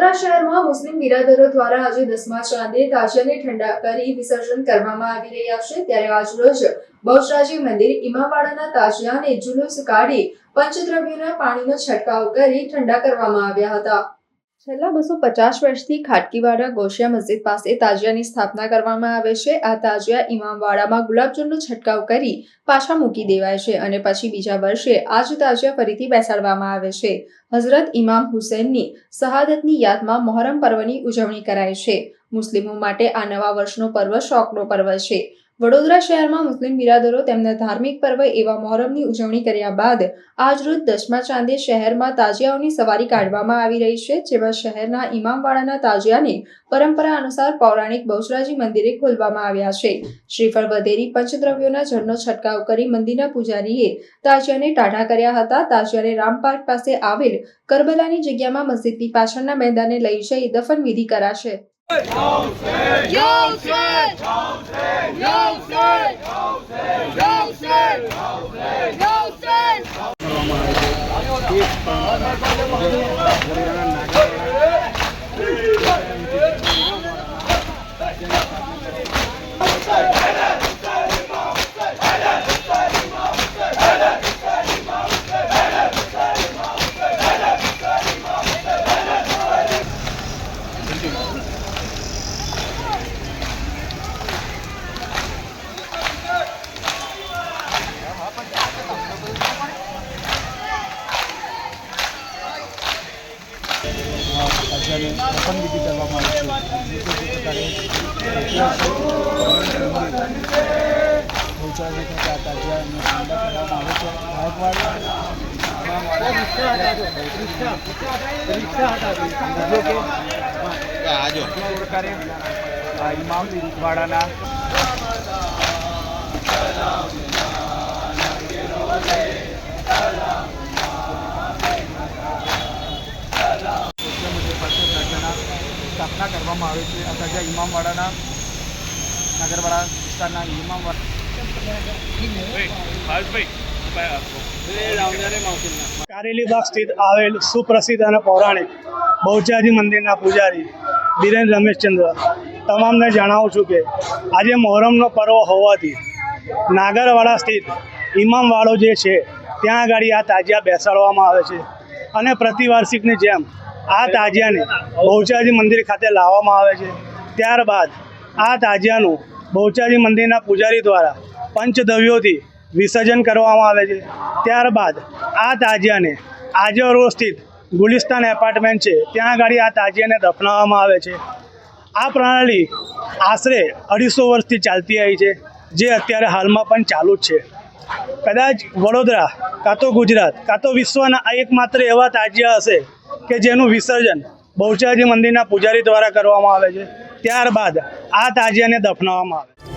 વડોદરા શહેરમાં મુસ્લિમ બિરાદરો દ્વારા આજે 10મા ચાંદે તાજિયાને ઠંડા કરી વિસર્જન કરવામાં આવી રહ્યા છે। ત્યારે આજરોજ બહુચરાજી મંદિર ઇમામવાડાના તાજિયાને જુલુસ કાઢી પંચદ્રવ્યોના પાણીનો છંટકાવ કરી ઠંડા કરવામાં આવ્યા હતા। છેલ્લા 250 વર્ષથી ખાટકીવાડા ગોશિયા મસ્જિદ પાસે તાજિયાની સ્થાપના કરવામાં આવે છે। આ તાજિયા ઇમામવાડામાં ગુલાબજળનો છંટકાવ કરી પાછા મૂકી દેવાય છે અને પછી બીજા વર્ષે આ જ તાજિયા ફરીથી બેસાડવામાં આવે છે। હઝરત ઇમામ હુસૈનની શહાદતની યાદમાં મોહરમ પર્વની ઉજવણી કરાય છે। મુસ્લિમો માટે આ નવા વર્ષનો પર્વ શોકનો પર્વ છે। વડોદરા શહેરમાં મુસ્લિમ બિરાદરો તેમના ધાર્મિક પર્વ એવા મોહરમની ઉજવણી કર્યા બાદ આજરોજ 10મા ચાંદે શહેરમાં તાજિયાઓની સવારી કાઢવામાં આવી રહી છે, જેમાં શહેરના ઇમામવાડાના તાજિયાને પરંપરા અનુસાર પૌરાણિક બહુચરાજી મંદિરે ખોલવામાં આવ્યા છે। શ્રીફળ વધેરી પંચદ્રવ્યોના જળનો છંટકાવ કરી મંદિરના પૂજારીએ તાજિયાને ટાઢા કર્યા હતા। તાજિયાને રામપાર્ક પાસે આવેલ કરબલાની જગ્યામાં મસ્જિદની પાછળના મેદાને લઈ જઈ દફન વિધિ કરાશે। તાજિયાને દફન વિધિ કરવામાં આવે છે। તાજિયાને ઠંડા કરવામાં આવે છે। ગાયકવાડ ઇમામ વાડાના સ્થાપના કરવામાં આવે છે। આ તાજિયા ઇમામવાડાના નગરવાડા વિસ્તારના કારેલીબાગ સ્થિત આવેલ સુપ્રસિદ્ધ અને પૌરાણિક બહુચરાજી મંદિરના પૂજારી બીરેન રમેશચંદ્ર તમામને જણાવું છું કે આજે મોહરમનો પર્વ હોવાથી નાગરવાડા સ્થિત ઇમામવાડો જે છે ત્યાં આગળ આ તાજિયા બેસાડવામાં આવે છે અને પ્રતિવાર્ષિકની જેમ આ તાજિયાને બહુચરાજી મંદિર ખાતે લાવવામાં આવે છે। ત્યારબાદ આ તાજિયાનું બહુચરાજી મંદિરના પૂજારી દ્વારા પંચદ્રવ્યોથી વિસર્જન કરવામાં આવે છે। ત્યારબાદ આ તાજિયાને આજે રોડ સ્થિત ગુલિસ્તાન એપાર્ટમેન્ટ છે ત્યાં આગળ આ તાજિયાને દફનાવવામાં આવે છે। આ પ્રણાલી આશરે 250 વર્ષથી ચાલતી આવી છે, જે અત્યારે હાલમાં પણ ચાલુ જ છે। કદાચ વડોદરા કાં તો ગુજરાત કાં તો વિશ્વના એકમાત્ર એવા તાજિયા હશે કે જેનું વિસર્જન બહુચરાજી મંદિરના પૂજારી દ્વારા કરવામાં આવે છે। ત્યારબાદ આ તાજિયાને દફનાવવામાં આવે છે।